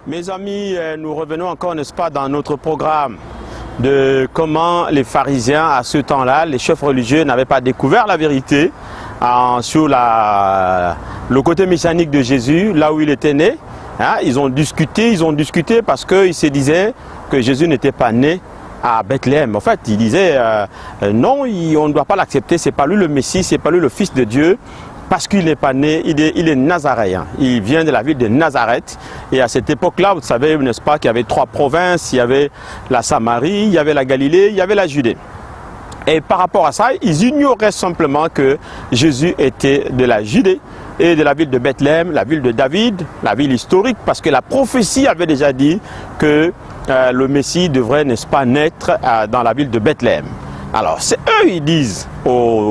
Mes amis, nous revenons encore, n'est-ce pas, dans notre programme de comment les pharisiens, à ce temps-là, les chefs religieux n'avaient pas découvert la vérité sur le côté messianique de Jésus, là où il était né. Ils ont discuté parce qu'ils se disaient que Jésus n'était pas né à Bethléem. En fait, ils disaient non, on ne doit pas l'accepter, c'est pas lui le Messie, c'est pas lui le Fils de Dieu. Parce qu'il n'est pas né, il est nazaréen. Il vient de la ville de Nazareth. Et à cette époque-là, vous savez, n'est-ce pas, qu'il y avait 3 provinces. Il y avait la Samarie, il y avait la Galilée, il y avait la Judée. Et par rapport à ça, ils ignoraient simplement que Jésus était de la Judée et de la ville de Bethléem, la ville de David, la ville historique, parce que la prophétie avait déjà dit que le Messie devrait, n'est-ce pas, naître dans la ville de Bethléem. Alors, c'est eux, ils disent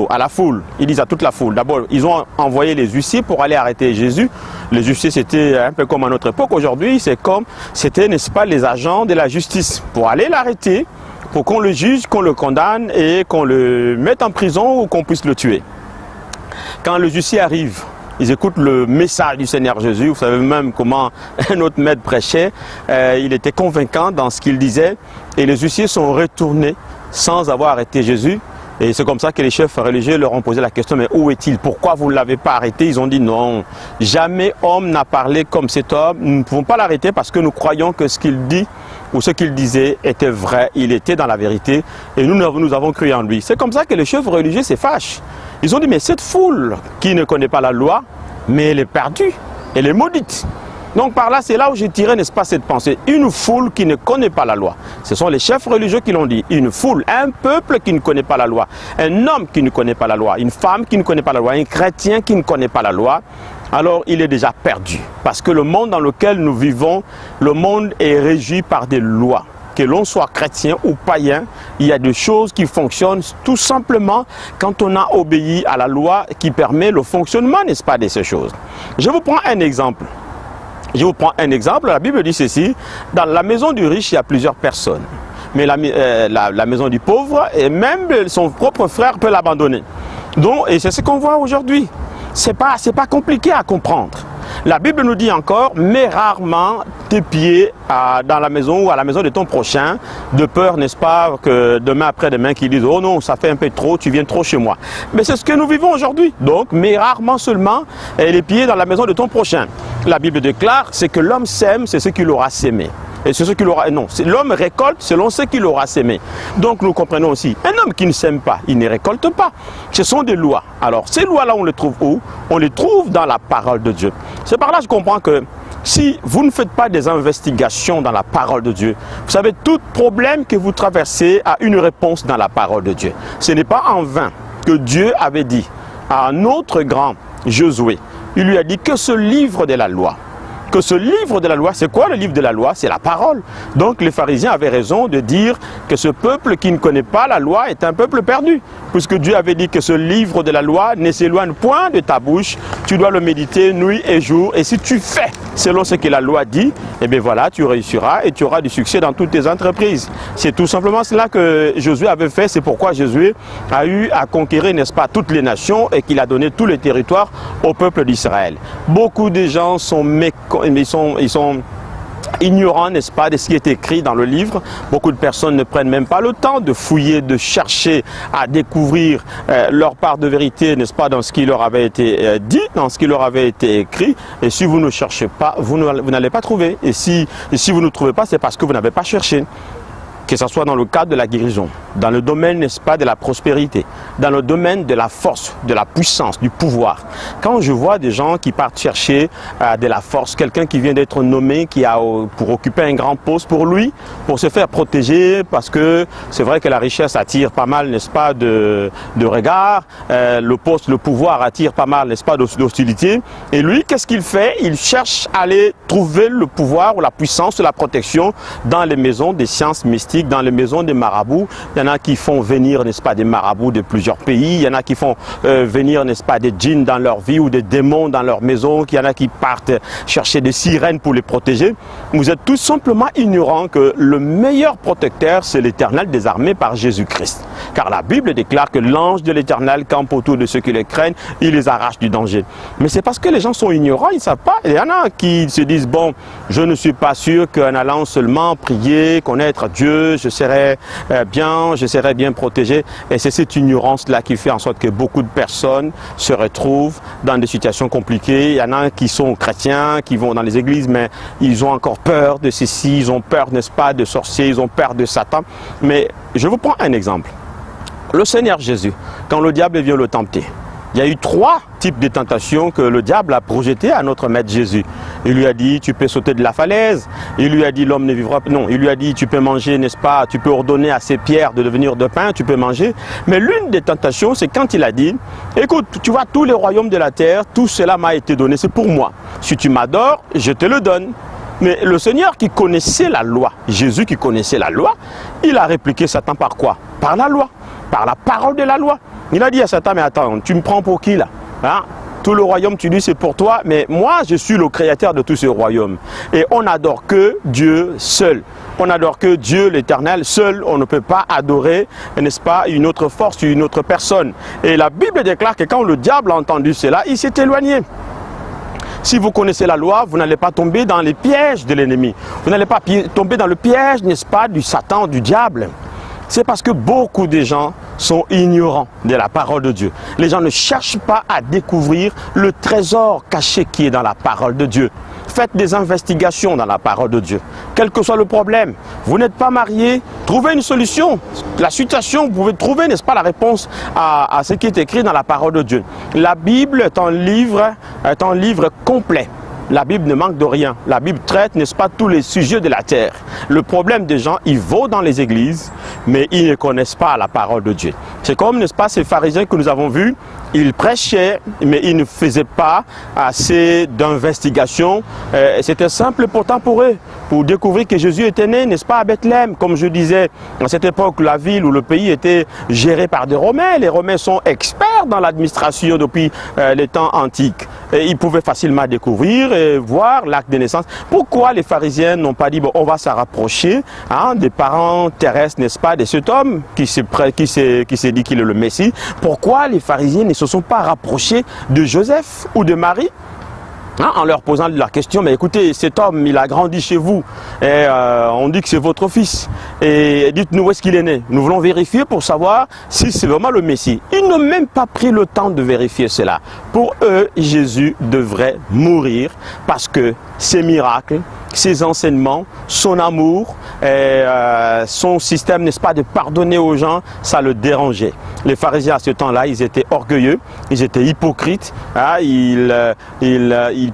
à la foule, ils disent à toute la foule. D'abord, ils ont envoyé les huissiers pour aller arrêter Jésus. Les huissiers, c'était un peu comme à notre époque. Aujourd'hui, c'était, n'est-ce pas, les agents de la justice pour aller l'arrêter, pour qu'on le juge, qu'on le condamne et qu'on le mette en prison ou qu'on puisse le tuer. Quand le huissier arrive, ils écoutent le message du Seigneur Jésus. Vous savez même comment un autre maître prêchait. Il était convaincant dans ce qu'il disait. Et les huissiers sont retournés sans avoir arrêté Jésus. Et c'est comme ça que les chefs religieux leur ont posé la question, mais où est-il? Pourquoi vous ne l'avez pas arrêté? Ils ont dit non, jamais homme n'a parlé comme cet homme. Nous ne pouvons pas l'arrêter parce que nous croyons que ce qu'il dit ou ce qu'il disait était vrai. Il était dans la vérité et nous avons cru en lui. C'est comme ça que les chefs religieux se fâchent. Ils ont dit, mais cette foule qui ne connaît pas la loi, mais elle est perdue, elle est maudite. Donc par là, c'est là où j'ai tiré, n'est-ce pas, cette pensée. Une foule qui ne connaît pas la loi. Ce sont les chefs religieux qui l'ont dit. Une foule, un peuple qui ne connaît pas la loi. Un homme qui ne connaît pas la loi. Une femme qui ne connaît pas la loi. Un chrétien qui ne connaît pas la loi. Alors il est déjà perdu. Parce que le monde dans lequel nous vivons, le monde est régi par des lois. Que l'on soit chrétien ou païen, il y a des choses qui fonctionnent tout simplement quand on a obéi à la loi qui permet le fonctionnement, n'est-ce pas, de ces choses. Je vous prends un exemple. La Bible dit ceci, dans la maison du riche, il y a plusieurs personnes. Mais la maison du pauvre, et même son propre frère peut l'abandonner. Et c'est ce qu'on voit aujourd'hui. C'est pas compliqué à comprendre. La Bible nous dit encore, mets rarement tes pieds dans la maison ou à la maison de ton prochain, de peur, n'est-ce pas, que demain après-demain, qu'ils disent, oh non, ça fait un peu trop, tu viens trop chez moi. Mais c'est ce que nous vivons aujourd'hui. Donc, mets rarement seulement les pieds dans la maison de ton prochain. La Bible déclare, c'est que l'homme sème, c'est ce qu'il aura sémé. Et c'est ce qu'il aura. Non, l'homme récolte selon ce qu'il aura sémé. Donc nous comprenons aussi, un homme qui ne sème pas, il ne récolte pas. Ce sont des lois. Alors ces lois-là, on les trouve où? On les trouve dans la parole de Dieu. C'est par là que je comprends que si vous ne faites pas des investigations dans la parole de Dieu, vous savez, tout problème que vous traversez a une réponse dans la parole de Dieu. Ce n'est pas en vain que Dieu avait dit à un autre grand Josué, il lui a dit que ce livre de la loi, que ce livre de la loi, c'est quoi le livre de la loi? C'est la parole. Donc les pharisiens avaient raison de dire que ce peuple qui ne connaît pas la loi est un peuple perdu. Puisque Dieu avait dit que ce livre de la loi ne s'éloigne point de ta bouche, tu dois le méditer nuit et jour. Et si tu fais selon ce que la loi dit, eh bien voilà, tu réussiras et tu auras du succès dans toutes tes entreprises. C'est tout simplement cela que Josué avait fait. C'est pourquoi Josué a eu à conquérir, n'est-ce pas, toutes les nations et qu'il a donné tous les territoires au peuple d'Israël. Beaucoup de gens sont ils sont ignorants, n'est-ce pas, de ce qui est écrit dans le livre. Beaucoup de personnes ne prennent même pas le temps de fouiller, de chercher à découvrir leur part de vérité, n'est-ce pas, dans ce qui leur avait été dit, dans ce qui leur avait été écrit. Et si vous ne cherchez pas, vous n'allez pas trouver. Et si vous ne trouvez pas, c'est parce que vous n'avez pas cherché. Que ce soit dans le cadre de la guérison, dans le domaine, n'est-ce pas, de la prospérité, dans le domaine de la force, de la puissance, du pouvoir. Quand je vois des gens qui partent chercher de la force, quelqu'un qui vient d'être nommé, qui a pour occuper un grand poste pour lui, pour se faire protéger, parce que c'est vrai que la richesse attire pas mal, n'est-ce pas, de regards, le poste, le pouvoir attire pas mal, n'est-ce pas, d'hostilité. Et lui, qu'est-ce qu'il fait? Il cherche à aller trouver le pouvoir ou la puissance, la protection dans les maisons des sciences mystiques, dans les maisons des marabouts. Il y en en a qui font venir, n'est-ce pas, des marabouts de plusieurs pays. Il y en a qui font venir, n'est-ce pas, des djinns dans leur vie ou des démons dans leur maison. Il y en a qui partent chercher des sirènes pour les protéger. Vous êtes tout simplement ignorants que le meilleur protecteur, c'est l'Éternel des armées par Jésus-Christ. Car la Bible déclare que l'ange de l'Éternel campe autour de ceux qui le craignent, il les arrache du danger. Mais c'est parce que les gens sont ignorants, ils ne savent pas. Il y en a qui se disent, bon, je ne suis pas sûr qu'en allant seulement prier, connaître Dieu, je serai bien protégé. Et c'est cette ignorance-là qui fait en sorte que beaucoup de personnes se retrouvent dans des situations compliquées. Il y en a qui sont chrétiens, qui vont dans les églises, mais ils ont encore peur de ceci, ils ont peur, n'est-ce pas, de sorciers, ils ont peur de Satan. Mais je vous prends un exemple. Le Seigneur Jésus, quand le diable vient le tenter, il y a eu 3 types de tentations que le diable a projetées à notre maître Jésus. Il lui a dit, tu peux sauter de la falaise. Il lui a dit, l'homme ne vivra pas. Non, il lui a dit, tu peux manger, n'est-ce pas? Tu peux ordonner à ces pierres de devenir de pain, tu peux manger. Mais l'une des tentations, c'est quand il a dit, écoute, tu vois, tous les royaumes de la terre, tout cela m'a été donné, c'est pour moi. Si tu m'adores, je te le donne. Mais le Seigneur qui connaissait la loi, Jésus qui connaissait la loi, il a répliqué Satan par quoi? Par la loi, par la parole de la loi. Il a dit à Satan, mais attends, tu me prends pour qui là, hein? Tout le royaume, tu dis, c'est pour toi, mais moi, je suis le créateur de tout ce royaume. Et on n'adore que Dieu seul. On n'adore que Dieu l'Éternel seul. On ne peut pas adorer, n'est-ce pas, une autre force, une autre personne. Et la Bible déclare que quand le diable a entendu cela, il s'est éloigné. Si vous connaissez la loi, vous n'allez pas tomber dans les pièges de l'ennemi. Vous n'allez pas tomber dans le piège, n'est-ce pas, du Satan, du diable. C'est parce que beaucoup de gens sont ignorants de la parole de Dieu. Les gens ne cherchent pas à découvrir le trésor caché qui est dans la parole de Dieu. Faites des investigations dans la parole de Dieu. Quel que soit le problème, vous n'êtes pas marié, trouvez une solution. La situation, vous pouvez trouver, n'est-ce pas, la réponse à ce qui est écrit dans la parole de Dieu. La Bible est un livre complet. La Bible ne manque de rien. La Bible traite, n'est-ce pas, tous les sujets de la terre. Le problème des gens, ils vont dans les églises, mais ils ne connaissent pas la parole de Dieu. C'est comme, n'est-ce pas, ces pharisiens que nous avons vus, ils prêchaient, mais ils ne faisaient pas assez d'investigation. C'était simple pourtant pour eux, pour découvrir que Jésus était né, n'est-ce pas, à Bethléem. Comme je disais, à cette époque, la ville ou le pays était géré par des Romains. Les Romains sont experts dans l'administration depuis les temps antiques. Et ils pouvaient facilement découvrir et voir l'acte de naissance. Pourquoi les pharisiens n'ont pas dit, bon, on va se rapprocher des parents terrestres, n'est-ce pas, de cet homme qui s'est dit qu'il est le Messie? Pourquoi les pharisiens ne se sont pas rapprochés de Joseph ou de Marie en leur posant la question, mais écoutez, cet homme, il a grandi chez vous, et on dit que c'est votre fils, et dites-nous où est-ce qu'il est né. Nous voulons vérifier pour savoir si c'est vraiment le Messie. Ils n'ont même pas pris le temps de vérifier cela. Pour eux, Jésus devrait mourir parce que ces miracles, ses enseignements, son amour, son système, n'est-ce pas, de pardonner aux gens, ça le dérangeait. Les pharisiens à ce temps-là, ils étaient orgueilleux, ils étaient hypocrites, ils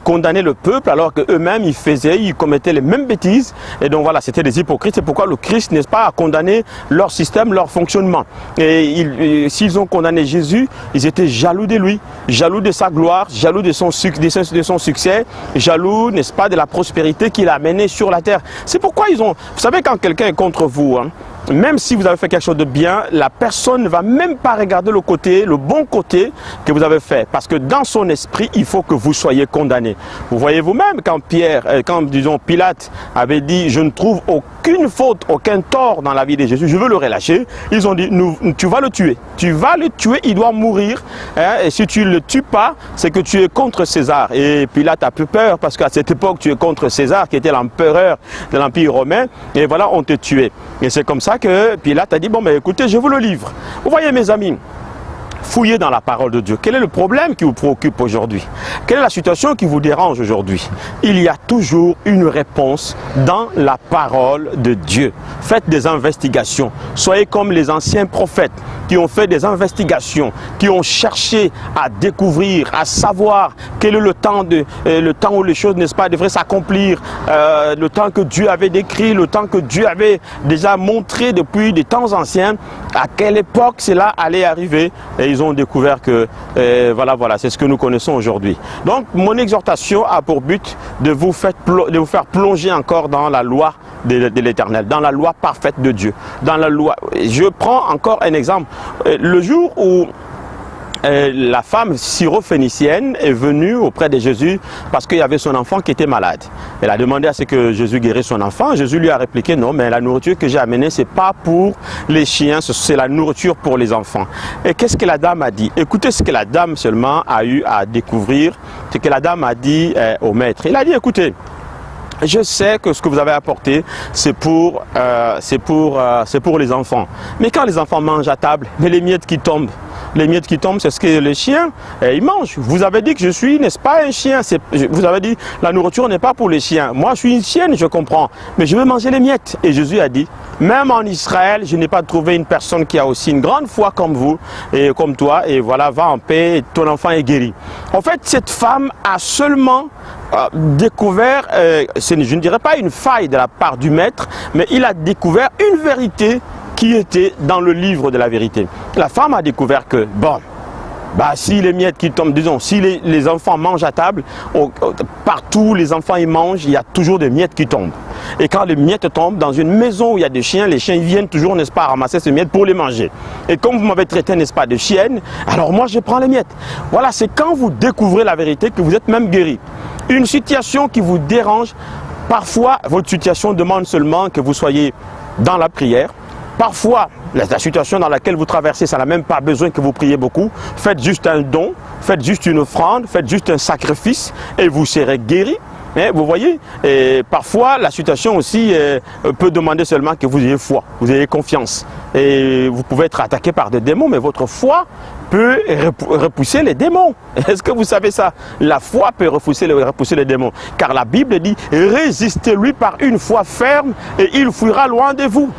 condamnaient le peuple alors qu'eux-mêmes ils commettaient les mêmes bêtises. Et donc voilà, c'était des hypocrites. C'est pourquoi le Christ, n'est-ce pas, a condamné leur système, leur fonctionnement. Et s'ils ont condamné Jésus, ils étaient jaloux de lui, jaloux de sa gloire, jaloux de son succès, jaloux, n'est-ce pas, de la prospérité qu'il a amenée sur la terre. C'est pourquoi ils ont... Vous savez, quand quelqu'un est contre vous, même si vous avez fait quelque chose de bien, la personne ne va même pas regarder le bon côté que vous avez fait. Parce que dans son esprit, il faut que vous soyez condamné. Vous voyez vous-même quand Pilate avait dit, je ne trouve aucune faute, aucun tort dans la vie de Jésus, je veux le relâcher. Ils ont dit, tu vas le tuer. Tu vas le tuer, il doit mourir. Et si tu ne le tues pas, c'est que tu es contre César. Et Pilate a plus peur parce qu'à cette époque, tu es contre César, qui était l'empereur de l'Empire romain. Et voilà, on te tuait. Et c'est comme ça que Pilate a dit, bon, mais écoutez, je vous le livre. Vous voyez, mes amis, fouillez dans la parole de Dieu. Quel est le problème qui vous préoccupe aujourd'hui? Quelle est la situation qui vous dérange aujourd'hui? Il y a toujours une réponse dans la parole de Dieu. Faites des investigations. Soyez comme les anciens prophètes qui ont fait des investigations, qui ont cherché à découvrir, à savoir quel est le temps où les choses, n'est-ce pas, devraient s'accomplir, le temps que Dieu avait décrit, le temps que Dieu avait déjà montré depuis des temps anciens, à quelle époque cela allait arriver. Et ils ont découvert que, voilà, c'est ce que nous connaissons aujourd'hui. Donc, mon exhortation a pour but de vous faire plonger encore dans la loi de l'Éternel, dans la loi parfaite de Dieu. Dans la loi. Je prends encore un exemple. Le jour où la femme syrophénicienne est venue auprès de Jésus parce qu'il y avait son enfant qui était malade. Elle a demandé à ce que Jésus guérisse son enfant. Jésus lui a répliqué: non, mais la nourriture que j'ai amenée, c'est pas pour les chiens, c'est la nourriture pour les enfants. Et qu'est-ce que la dame a dit? Écoutez ce que la dame seulement a eu à découvrir, ce que la dame a dit au maître. Il a dit: écoutez, je sais que ce que vous avez apporté, c'est pour les enfants. Mais quand les enfants mangent à table, mais les miettes qui tombent, c'est ce que les chiens, ils mangent. Vous avez dit que je suis, n'est-ce pas, un chien? Vous avez dit la nourriture n'est pas pour les chiens. Moi, je suis une chienne, je comprends. Mais je veux manger les miettes. Et Jésus a dit: même en Israël, je n'ai pas trouvé une personne qui a aussi une grande foi comme vous et comme toi. Et voilà, va en paix, et ton enfant est guéri. En fait, cette femme a seulement découvert, je ne dirais pas une faille de la part du maître, mais il a découvert une vérité qui était dans le livre de la vérité. La femme a découvert que, bon, si les miettes qui tombent, disons, si les enfants mangent à table, partout les enfants ils mangent, il y a toujours des miettes qui tombent. Et quand les miettes tombent dans une maison où il y a des chiens, les chiens viennent toujours, n'est-ce pas, ramasser ces miettes pour les manger. Et comme vous m'avez traité, n'est-ce pas, de chienne, alors moi je prends les miettes. Voilà, c'est quand vous découvrez la vérité que vous êtes même guéri. Une situation qui vous dérange, parfois votre situation demande seulement que vous soyez dans la prière. Parfois, la situation dans laquelle vous traversez, ça n'a même pas besoin que vous priez beaucoup. Faites juste un don, faites juste une offrande, faites juste un sacrifice et vous serez guéri. Vous voyez, et parfois la situation aussi peut demander seulement que vous ayez foi, vous ayez confiance. Et vous pouvez être attaqué par des démons, mais votre foi peut repousser les démons. Est-ce que vous savez ça? La foi peut repousser les démons. Car la Bible dit: résistez-lui par une foi ferme et il fuira loin de vous.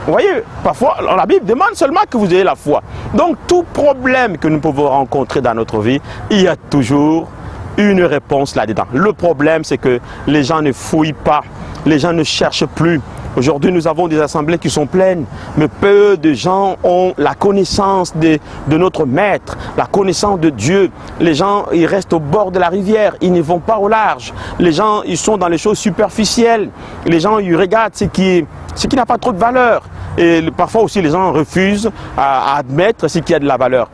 Vous voyez, parfois, la Bible demande seulement que vous ayez la foi. Donc, tout problème que nous pouvons rencontrer dans notre vie, il y a toujours une réponse là-dedans. Le problème, c'est que les gens ne fouillent pas, les gens ne cherchent plus. Aujourd'hui, nous avons des assemblées qui sont pleines, mais peu de gens ont la connaissance de notre Maître, la connaissance de Dieu. Les gens, ils restent au bord de la rivière, ils ne vont pas au large. Les gens, ils sont dans les choses superficielles. Les gens, ils regardent ce qui n'a pas trop de valeur. Et parfois aussi, les gens refusent à admettre ce qui a de la valeur.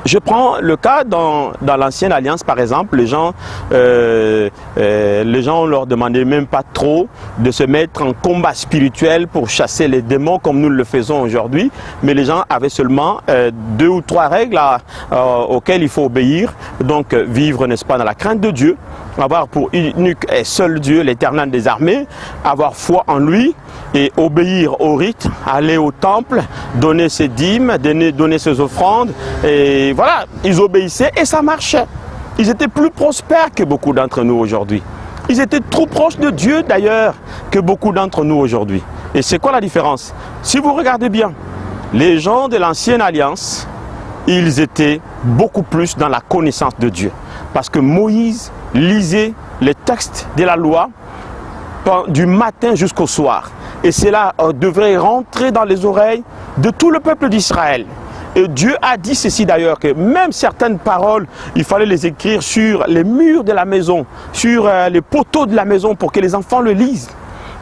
Je prends le cas dans l'ancienne alliance, par exemple, les gens on leur demandait même pas trop de se mettre en combat spirituel pour chasser les démons comme nous le faisons aujourd'hui, mais les gens avaient seulement 2 ou 3 règles auxquelles il faut obéir. Donc vivre, n'est-ce pas, dans la crainte de Dieu, avoir pour unique et seul Dieu, l'Éternel des armées, avoir foi en lui et obéir au rite, aller au temple, donner ses dîmes, donner ses offrandes. Et voilà, ils obéissaient et ça marchait. Ils étaient plus prospères que beaucoup d'entre nous aujourd'hui. Ils étaient trop proches de Dieu d'ailleurs que beaucoup d'entre nous aujourd'hui. Et c'est quoi la différence? Si vous regardez bien, les gens de l'ancienne alliance, ils étaient beaucoup plus dans la connaissance de Dieu. Parce que Moïse lisait les textes de la loi du matin jusqu'au soir. Et cela devrait rentrer dans les oreilles de tout le peuple d'Israël. Et Dieu a dit ceci d'ailleurs, que même certaines paroles, il fallait les écrire sur les murs de la maison, sur les poteaux de la maison pour que les enfants le lisent.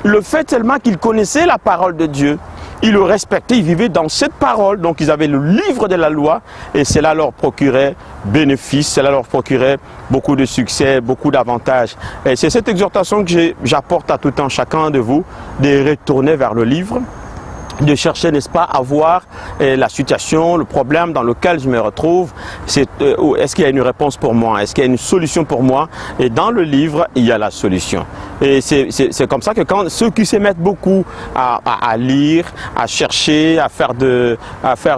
Le fait tellement qu'ils connaissaient la parole de Dieu, ils le respectaient, ils vivaient dans cette parole, donc ils avaient le livre de la loi et cela leur procurait bénéfice, cela leur procurait beaucoup de succès, beaucoup d'avantages. Et c'est cette exhortation que j'apporte à tout un chacun de vous, de retourner vers le livre, de chercher, n'est-ce pas, à voir la situation, le problème dans lequel je me retrouve. Est-ce qu'il y a une réponse pour moi? Est-ce qu'il y a une solution pour moi? Et dans le livre, il y a la solution. Et c'est comme ça que quand ceux qui se mettent beaucoup à lire, à chercher, à faire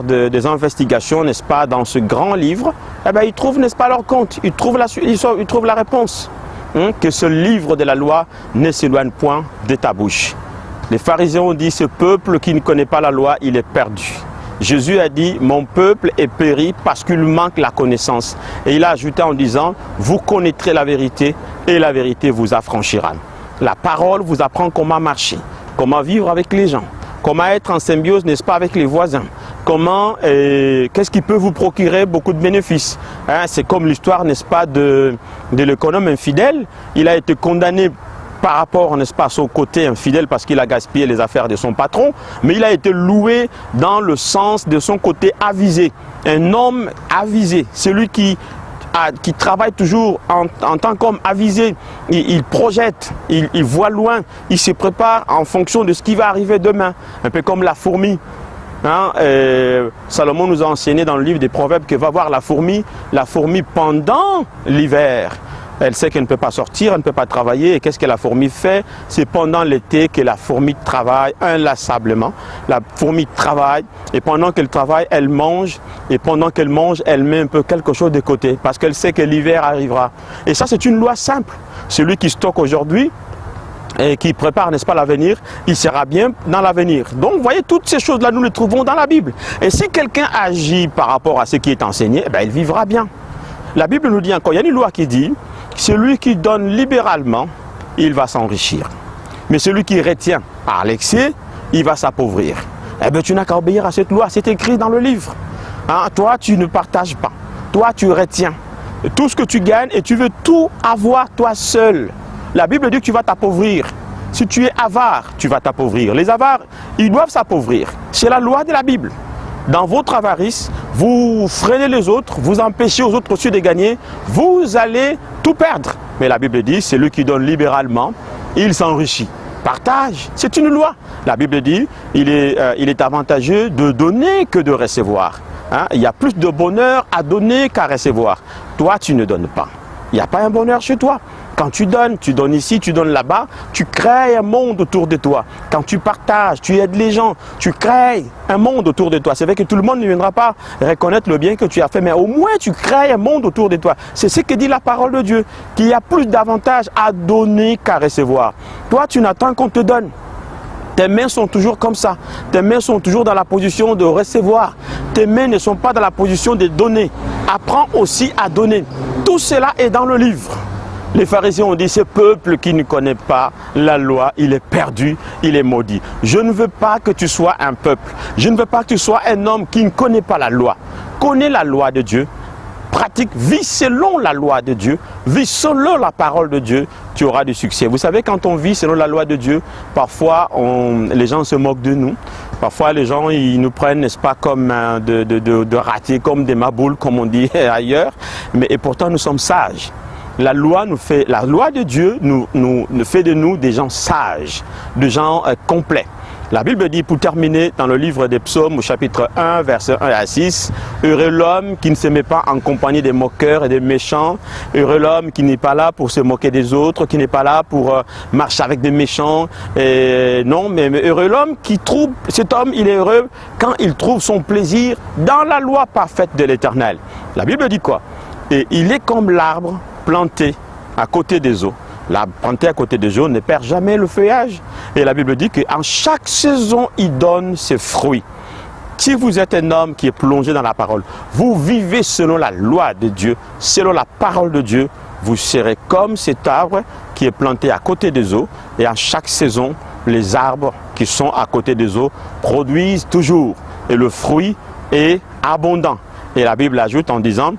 des investigations, n'est-ce pas, dans ce grand livre, eh bien, ils trouvent, n'est-ce pas, leur compte. Ils trouvent la réponse. Que ce livre de la loi ne s'éloigne point de ta bouche. Les pharisiens ont dit: ce peuple qui ne connaît pas la loi, il est perdu. Jésus a dit: mon peuple est péri parce qu'il manque la connaissance. Et il a ajouté en disant: vous connaîtrez la vérité et la vérité vous affranchira. La parole vous apprend comment marcher, comment vivre avec les gens, comment être en symbiose, n'est-ce pas, avec les voisins, qu'est-ce qui peut vous procurer beaucoup de bénéfices. Hein, c'est comme l'histoire, n'est-ce pas, de l'économe infidèle. Il a été condamné par rapport, n'est-ce pas, à son côté infidèle parce qu'il a gaspillé les affaires de son patron, mais il a été loué dans le sens de son côté avisé. Un homme avisé, celui qui travaille toujours en tant qu'homme avisé, il projette, il voit loin, il se prépare en fonction de ce qui va arriver demain, un peu comme la fourmi. Hein, Salomon nous a enseigné dans le livre des Proverbes que va voir la fourmi pendant l'hiver. Elle sait qu'elle ne peut pas sortir, elle ne peut pas travailler. Et qu'est-ce que la fourmi fait? C'est pendant l'été que la fourmi travaille inlassablement. La fourmi travaille et pendant qu'elle travaille, elle mange. Et pendant qu'elle mange, elle met un peu quelque chose de côté parce qu'elle sait que l'hiver arrivera. Et ça, c'est une loi simple. Celui qui stocke aujourd'hui et qui prépare, n'est-ce pas, l'avenir, il sera bien dans l'avenir. Donc, vous voyez, toutes ces choses-là, nous les trouvons dans la Bible. Et si quelqu'un agit par rapport à ce qui est enseigné, eh bien, il vivra bien. La Bible nous dit encore, il y a une loi qui dit, celui qui donne libéralement, il va s'enrichir. Mais celui qui retient à l'excès, il va s'appauvrir. Eh bien, tu n'as qu'à obéir à cette loi, c'est écrit dans le livre. Hein? Toi, tu ne partages pas. Toi, tu retiens. Tout ce que tu gagnes et tu veux tout avoir toi seul. La Bible dit que tu vas t'appauvrir. Si tu es avare, tu vas t'appauvrir. Les avares, ils doivent s'appauvrir. C'est la loi de la Bible. Dans votre avarice, vous freinez les autres, vous empêchez aux autres aussi de gagner, vous allez tout perdre. Mais la Bible dit, celui qui donne libéralement, il s'enrichit. Partage, c'est une loi. La Bible dit, il est avantageux de donner que de recevoir. Hein? Il y a plus de bonheur à donner qu'à recevoir. Toi, tu ne donnes pas. Il n'y a pas un bonheur chez toi. Quand tu donnes ici, tu donnes là-bas, tu crées un monde autour de toi. Quand tu partages, tu aides les gens, tu crées un monde autour de toi. C'est vrai que tout le monde ne viendra pas reconnaître le bien que tu as fait, mais au moins tu crées un monde autour de toi. C'est ce que dit la parole de Dieu, qu'il y a plus d'avantages à donner qu'à recevoir. Toi, tu n'attends qu'on te donne. Tes mains sont toujours comme ça. Tes mains sont toujours dans la position de recevoir. Tes mains ne sont pas dans la position de donner. Apprends aussi à donner. Tout cela est dans le livre. Les pharisiens ont dit, ce peuple qui ne connaît pas la loi, il est perdu, il est maudit. Je ne veux pas que tu sois un peuple. Je ne veux pas que tu sois un homme qui ne connaît pas la loi. Connais la loi de Dieu. Pratique, vis selon la loi de Dieu. Vis selon la parole de Dieu. Tu auras du succès. Vous savez, quand on vit selon la loi de Dieu, parfois les gens se moquent de nous. Parfois les gens ils nous prennent, n'est-ce pas, comme de ratés, comme des maboules, comme on dit ailleurs. Et pourtant nous sommes sages. La loi de Dieu nous fait de nous des gens sages, des gens complets. La Bible dit, pour terminer, dans le livre des Psaumes, au chapitre 1, versets 1 à 6, « Heureux l'homme qui ne se met pas en compagnie des moqueurs et des méchants. Heureux l'homme qui n'est pas là pour se moquer des autres, qui n'est pas là pour marcher avec des méchants. Non, mais heureux l'homme qui trouve, cet homme, il est heureux quand il trouve son plaisir dans la loi parfaite de l'Éternel. » La Bible dit quoi? Et il est comme l'arbre planté à côté des eaux. L'arbre planté à côté des eaux ne perd jamais le feuillage. Et la Bible dit qu'en chaque saison, il donne ses fruits. Si vous êtes un homme qui est plongé dans la parole, vous vivez selon la loi de Dieu, selon la parole de Dieu, vous serez comme cet arbre qui est planté à côté des eaux. Et en chaque saison, les arbres qui sont à côté des eaux produisent toujours. Et le fruit est abondant. Et la Bible ajoute en disant,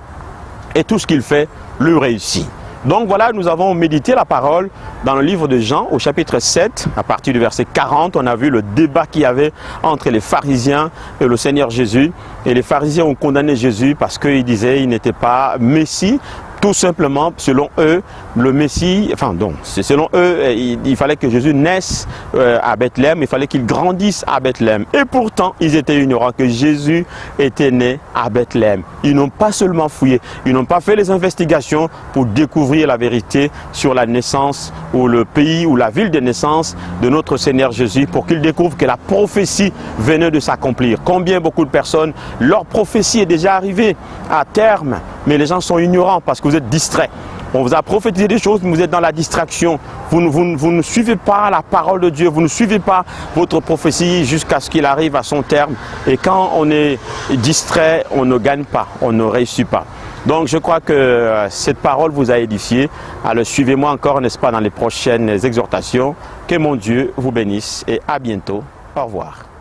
et tout ce qu'il fait, le réussit. Donc voilà, nous avons médité la parole dans le livre de Jean au chapitre 7, à partir du verset 40, on a vu le débat qu'il y avait entre les pharisiens et le Seigneur Jésus. Et les pharisiens ont condamné Jésus parce qu'ils disaient qu'il n'était pas Messie. Tout simplement, selon eux, le Messie, enfin donc, selon eux, il fallait que Jésus naisse à Bethléem, il fallait qu'il grandisse à Bethléem. Et pourtant, ils étaient ignorants que Jésus était né à Bethléem. Ils n'ont pas seulement fouillé, ils n'ont pas fait les investigations pour découvrir la vérité sur la naissance ou le pays ou la ville de naissance de notre Seigneur Jésus, pour qu'ils découvrent que la prophétie venait de s'accomplir. Combien beaucoup de personnes, leur prophétie est déjà arrivée à terme, mais les gens sont ignorants parce que vous êtes distraits. On vous a prophétisé des choses, mais vous êtes dans la distraction. Vous ne suivez pas la parole de Dieu, vous ne suivez pas votre prophétie jusqu'à ce qu'il arrive à son terme. Et quand on est distrait, on ne gagne pas, on ne réussit pas. Donc je crois que cette parole vous a édifié. Alors suivez-moi encore, n'est-ce pas, dans les prochaines exhortations. Que mon Dieu vous bénisse et à bientôt. Au revoir.